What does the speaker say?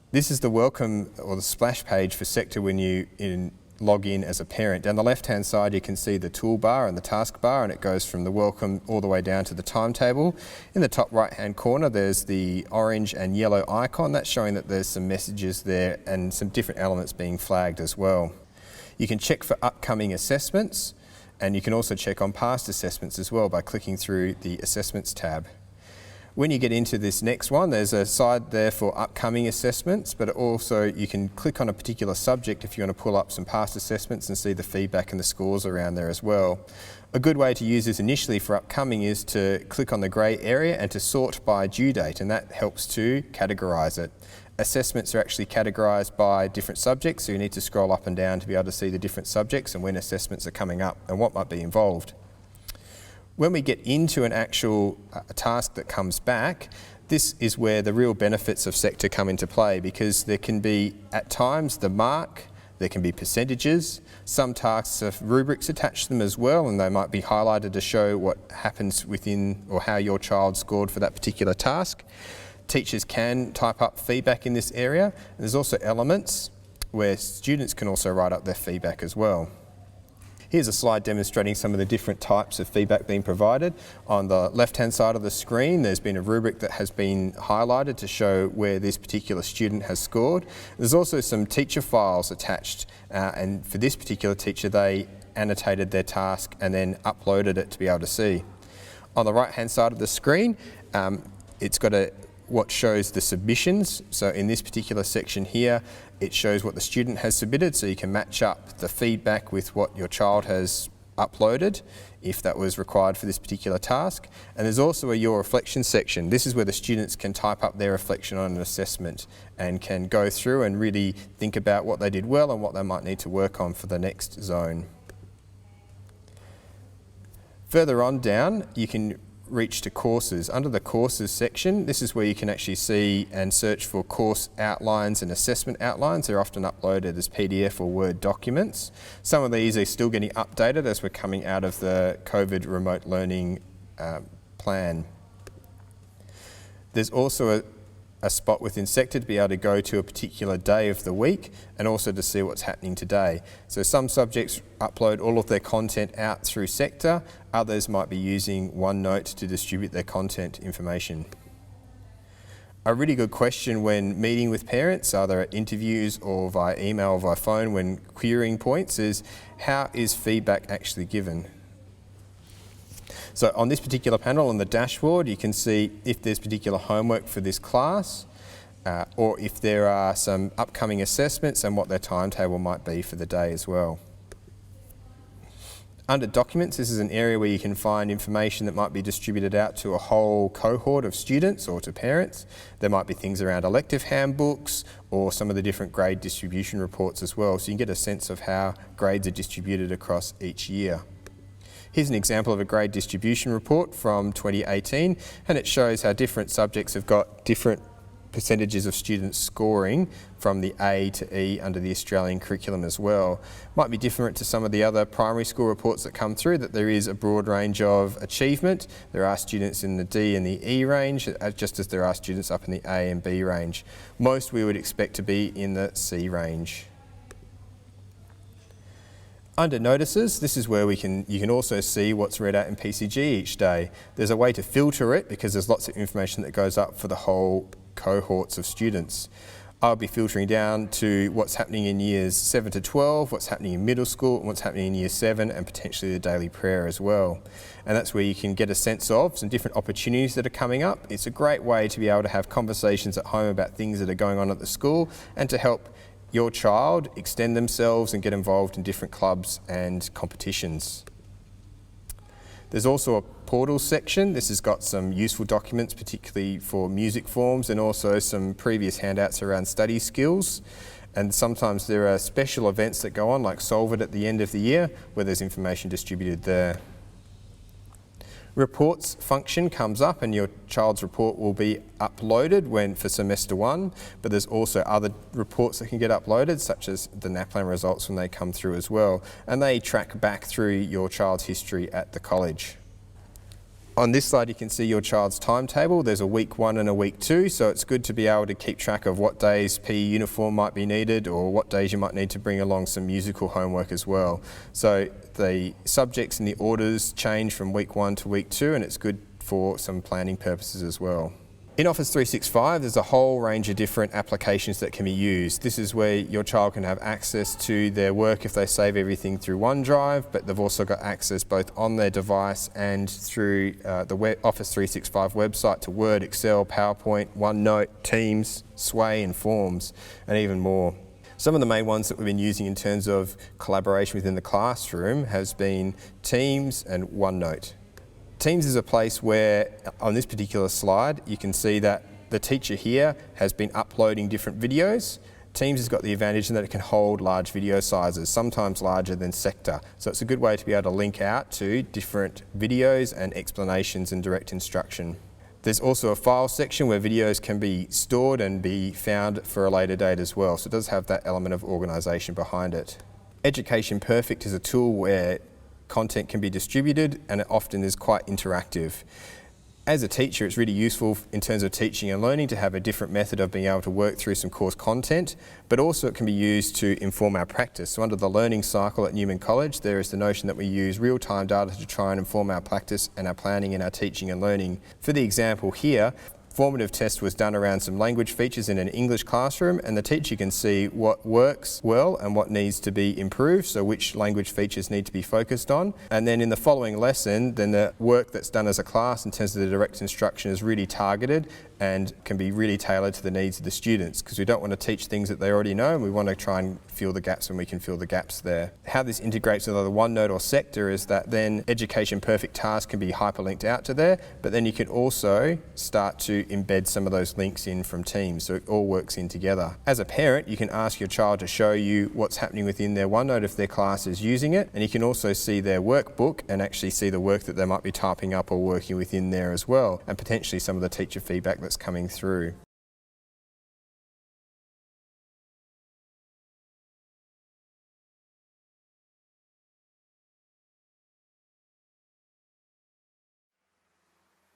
This is the welcome or the splash page for SEQTA when you log in as a parent. Down the left-hand side you can see the toolbar and the taskbar, and it goes from the welcome all the way down to the timetable. In the top right-hand corner there's the orange and yellow icon. That's showing that there's some messages there and some different elements being flagged as well. You can check for upcoming assessments, and you can also check on past assessments as well by clicking through the Assessments tab. When you get into this next one, there's a side there for upcoming assessments, but also you can click on a particular subject if you want to pull up some past assessments and see the feedback and the scores around there as well. A good way to use this initially for upcoming is to click on the grey area and to sort by due date, and that helps to categorise it. Assessments are actually categorised by different subjects, so you need to scroll up and down to be able to see the different subjects and when assessments are coming up and what might be involved. When we get into an actual task that comes back, this is where the real benefits of SEQTA come into play, because there can be, at times, the mark, there can be percentages. Some tasks have rubrics attached to them as well, and they might be highlighted to show what happens within or how your child scored for that particular task. Teachers can type up feedback in this area. And there's also elements where students can also write up their feedback as well. Here's a slide demonstrating some of the different types of feedback being provided. On the left-hand side of the screen, there's been a rubric that has been highlighted to show where this particular student has scored. There's also some teacher files attached, and for this particular teacher, they annotated their task and then uploaded it to be able to see. On the right-hand side of the screen, it's got what shows the submissions. So in this particular section here, it shows what the student has submitted, so you can match up the feedback with what your child has uploaded, if that was required for this particular task. And there's also a Your Reflection section. This is where the students can type up their reflection on an assessment and can go through and really think about what they did well and what they might need to work on for the next zone. Further on down, you can reach to courses. Under the courses section, this is where you can actually see and search for course outlines and assessment outlines. They're often uploaded as PDF or Word documents. Some of these are still getting updated as we're coming out of the COVID remote learning plan. There's also a spot within SEQTA to be able to go to a particular day of the week and also to see what's happening today. So some subjects upload all of their content out through SEQTA, others might be using OneNote to distribute their content information. A really good question when meeting with parents, either at interviews or via email or via phone when querying points, is how is feedback actually given? So on this particular panel on the dashboard, you can see if there's particular homework for this class, or if there are some upcoming assessments and what their timetable might be for the day as well. Under documents, this is an area where you can find information that might be distributed out to a whole cohort of students or to parents. There might be things around elective handbooks or some of the different grade distribution reports as well, so you can get a sense of how grades are distributed across each year. Here's an example of a grade distribution report from 2018, and it shows how different subjects have got different percentages of students scoring from the A to E under the Australian curriculum as well. Might be different to some of the other primary school reports that come through, that there is a broad range of achievement. There are students in the D and the E range, just as there are students up in the A and B range. Most we would expect to be in the C range. Under notices, this is where you can also see what's read out in PCG each day. There's a way to filter it because there's lots of information that goes up for the whole cohorts of students. I'll be filtering down to what's happening in years 7 to 12, what's happening in middle school, and what's happening in year 7, and potentially the daily prayer as well. And that's where you can get a sense of some different opportunities that are coming up. It's a great way to be able to have conversations at home about things that are going on at the school and to help your child extend themselves and get involved in different clubs and competitions. There's also a portal section. This has got some useful documents, particularly for music forms, and also some previous handouts around study skills. And sometimes there are special events that go on, like Solve It at the end of the year, where there's information distributed there. Reports function comes up and your child's report will be uploaded for semester 1, but there's also other reports that can get uploaded, such as the NAPLAN results when they come through as well, and they track back through your child's history at the college. On this slide you can see your child's timetable. There's a week 1 and a week 2, so it's good to be able to keep track of what days PE uniform might be needed or what days you might need to bring along some musical homework as well. So the subjects and the orders change from week 1 to week 2, and it's good for some planning purposes as well. In Office 365 there's a whole range of different applications that can be used. This is where your child can have access to their work if they save everything through OneDrive, but they've also got access both on their device and through the Office 365 website to Word, Excel, PowerPoint, OneNote, Teams, Sway and Forms, and even more. Some of the main ones that we've been using in terms of collaboration within the classroom has been Teams and OneNote. Teams is a place where, on this particular slide, you can see that the teacher here has been uploading different videos. Teams has got the advantage in that it can hold large video sizes, sometimes larger than SEQTA. So it's a good way to be able to link out to different videos and explanations and direct instruction. There's also a file section where videos can be stored and be found for a later date as well. So it does have that element of organisation behind it. Education Perfect is a tool where content can be distributed, and it often is quite interactive. As a teacher, it's really useful in terms of teaching and learning to have a different method of being able to work through some course content, but also it can be used to inform our practice. So under the learning cycle at Newman College, there is the notion that we use real-time data to try and inform our practice and our planning in our teaching and learning. For the example here, formative test was done around some language features in an English classroom, and the teacher can see what works well and what needs to be improved, so which language features need to be focused on. And then in the following lesson, then the work that's done as a class in terms of the direct instruction is really targeted and can be really tailored to the needs of the students, because we don't want to teach things that they already know, and we want to try and fill the gaps when we can fill the gaps there. How this integrates with either OneNote or SEQTA is that then Education Perfect tasks can be hyperlinked out to there, but then you can also start to embed some of those links in from Teams, so it all works in together. As a parent, you can ask your child to show you what's happening within their OneNote if their class is using it, and you can also see their workbook and actually see the work that they might be typing up or working within there as well, and potentially some of the teacher feedback that's coming through.